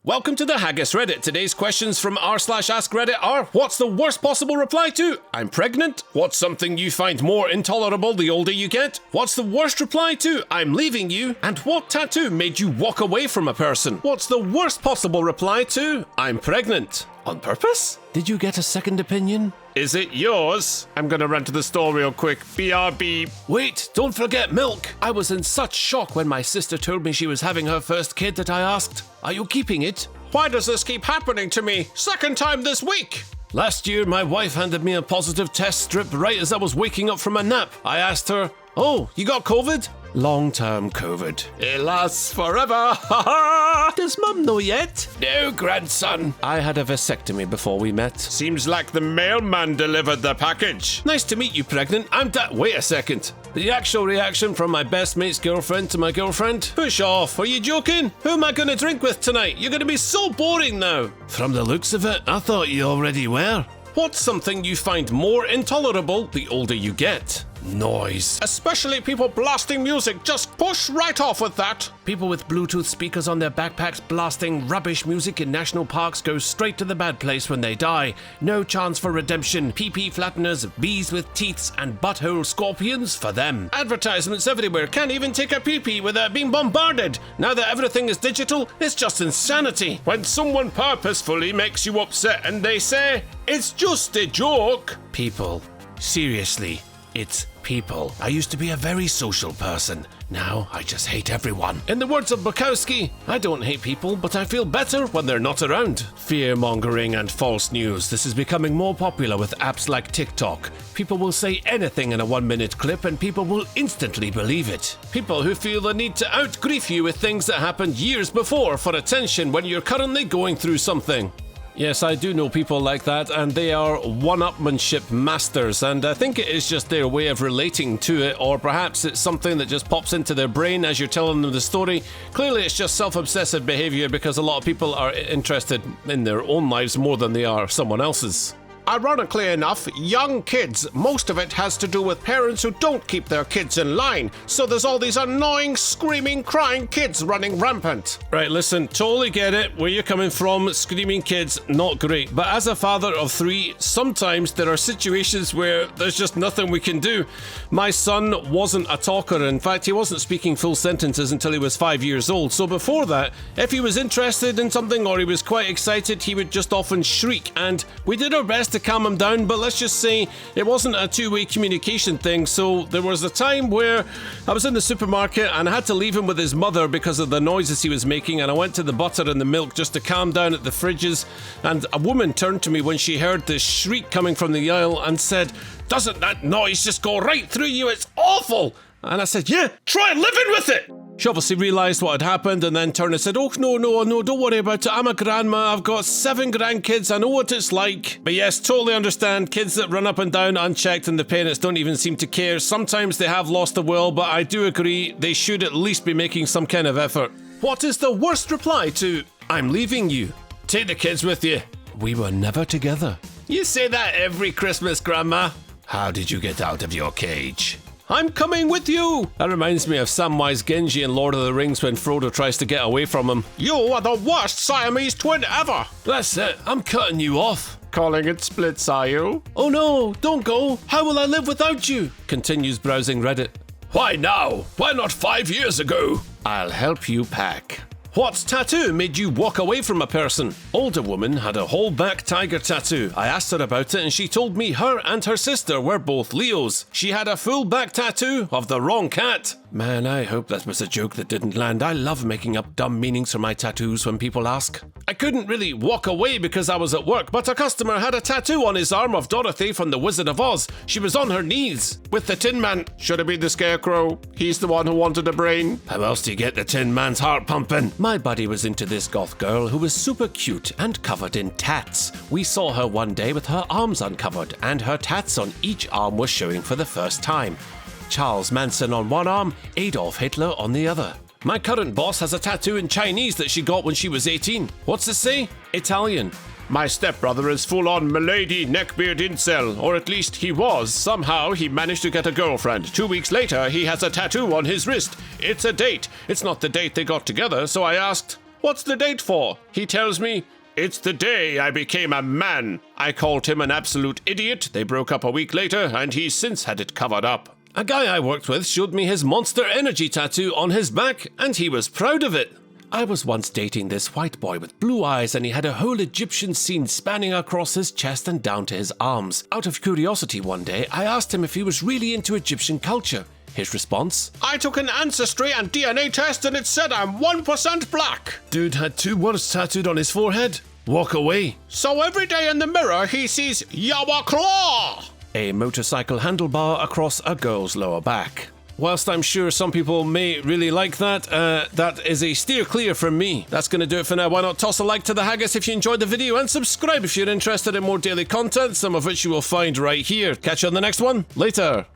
Welcome to the Haggis Reddit. Today's questions from r/AskReddit are: what's the worst possible reply to I'm pregnant? What's something you find more intolerable the older you get? What's the worst reply to I'm leaving you? And what tattoo made you walk away from a person? What's the worst possible reply to I'm pregnant? On purpose? Did you get a second opinion? Is it yours? I'm gonna run to the store real quick. BRB. Wait, don't forget milk. I was in such shock when my sister told me she was having her first kid that I asked, are you keeping it? Why does this keep happening to me? Second time this week. Last year, my wife handed me a positive test strip right as I was waking up from a nap. I asked her, oh, you got COVID? Long-term COVID. It lasts forever. Ha ha! Does Mum know yet? No, grandson. I had a vasectomy before we met. Seems like the mailman delivered the package. Nice to meet you, pregnant. Wait a second. The actual reaction from my best mate's girlfriend to my girlfriend? Push off. Are you joking? Who am I going to drink with tonight? You're going to be so boring now. From the looks of it, I thought you already were. What's something you find more intolerable the older you get? Noise. Especially people blasting music. Just push right off with that. People with Bluetooth speakers on their backpacks blasting rubbish music in national parks go straight to the bad place when they die. No chance for redemption. Pee-pee flatteners, bees with teeths, and butthole scorpions for them. Advertisements everywhere. Can't even take a pee-pee without being bombarded. Now that everything is digital, it's just insanity. When someone purposefully makes you upset and they say, it's just a joke. People. Seriously. It's people. I used to be a very social person. Now I just hate everyone. In the words of Bukowski, I don't hate people, but I feel better when they're not around. Fear-mongering and false news. This is becoming more popular with apps like TikTok. People will say anything in a 1-minute clip and people will instantly believe it. People who feel the need to out-grief you with things that happened years before for attention when you're currently going through something. Yes, I do know people like that, and they are one-upmanship masters, and I think it is just their way of relating to it, or perhaps it's something that just pops into their brain as you're telling them the story. Clearly, it's just self-obsessive behavior because a lot of people are interested in their own lives more than they are someone else's. Ironically enough, young kids, most of it has to do with parents who don't keep their kids in line. So there's all these annoying, screaming, crying kids running rampant. Right, listen, totally get it. Where you're coming from, screaming kids, not great. But as a father of 3, sometimes there are situations where there's just nothing we can do. My son wasn't a talker. In fact, he wasn't speaking full sentences until he was 5 years old. So before that, if he was interested in something or he was quite excited, he would just often shriek. And we did our best to calm him down, but let's just say it wasn't a two-way communication thing. So there was a time where I was in the supermarket and I had to leave him with his mother because of the noises he was making, and I went to the butter and the milk just to calm down at the fridges, and a woman turned to me when she heard this shriek coming from the aisle and said, "Doesn't that noise just go right through you? It's awful!" And I said, "Yeah, try living with it!" She obviously realised what had happened and then turned and said, "Oh, no, don't worry about it. I'm a grandma. I've got 7 grandkids. I know what it's like." But yes, totally understand. Kids that run up and down unchecked and the parents don't even seem to care. Sometimes they have lost the will, but I do agree they should at least be making some kind of effort. What is the worst reply to I'm leaving you? Take the kids with you. We were never together. You say that every Christmas, Grandma. How did you get out of your cage? I'm coming with you! That reminds me of Samwise Gamgee in Lord of the Rings when Frodo tries to get away from him. You are the worst Siamese twin ever! That's it, I'm cutting you off. Calling it splits, are you? Oh no, don't go. How will I live without you? Continues browsing Reddit. Why now? Why not 5 years ago? I'll help you pack. What tattoo made you walk away from a person? Older woman had a whole back tiger tattoo. I asked her about it and she told me her and her sister were both Leos. She had a full back tattoo of the wrong cat. Man, I hope that was a joke that didn't land. I love making up dumb meanings for my tattoos when people ask. I couldn't really walk away because I was at work, but a customer had a tattoo on his arm of Dorothy from The Wizard of Oz. She was on her knees with the Tin Man. Should have been the Scarecrow. He's the one who wanted a brain. How else do you get the Tin Man's heart pumping? My buddy was into this goth girl who was super cute and covered in tats. We saw her one day with her arms uncovered and her tats on each arm were showing for the first time. Charles Manson on one arm, Adolf Hitler on the other. My current boss has a tattoo in Chinese that she got when she was 18. What's it say? Italian. My stepbrother is full-on Milady neckbeard incel, or at least he was. Somehow he managed to get a girlfriend. 2 weeks later, he has a tattoo on his wrist. It's a date. It's not the date they got together, so I asked, "What's the date for?" He tells me, "It's the day I became a man." I called him an absolute idiot. They broke up a week later, and he's since had it covered up. A guy I worked with showed me his Monster Energy tattoo on his back, and he was proud of it. I was once dating this white boy with blue eyes, and he had a whole Egyptian scene spanning across his chest and down to his arms. Out of curiosity one day, I asked him if he was really into Egyptian culture. His response: "I took an ancestry and DNA test and it said I'm 1% black." Dude had 2 words tattooed on his forehead. Walk away. So every day in the mirror he sees Yawa Claw, a motorcycle handlebar across a girl's lower back. Whilst I'm sure some people may really like that, that is a steer clear from me. That's going to do it for now. Why not toss a like to the haggis if you enjoyed the video, and subscribe if you're interested in more daily content, some of which you will find right here. Catch you on the next one. Later.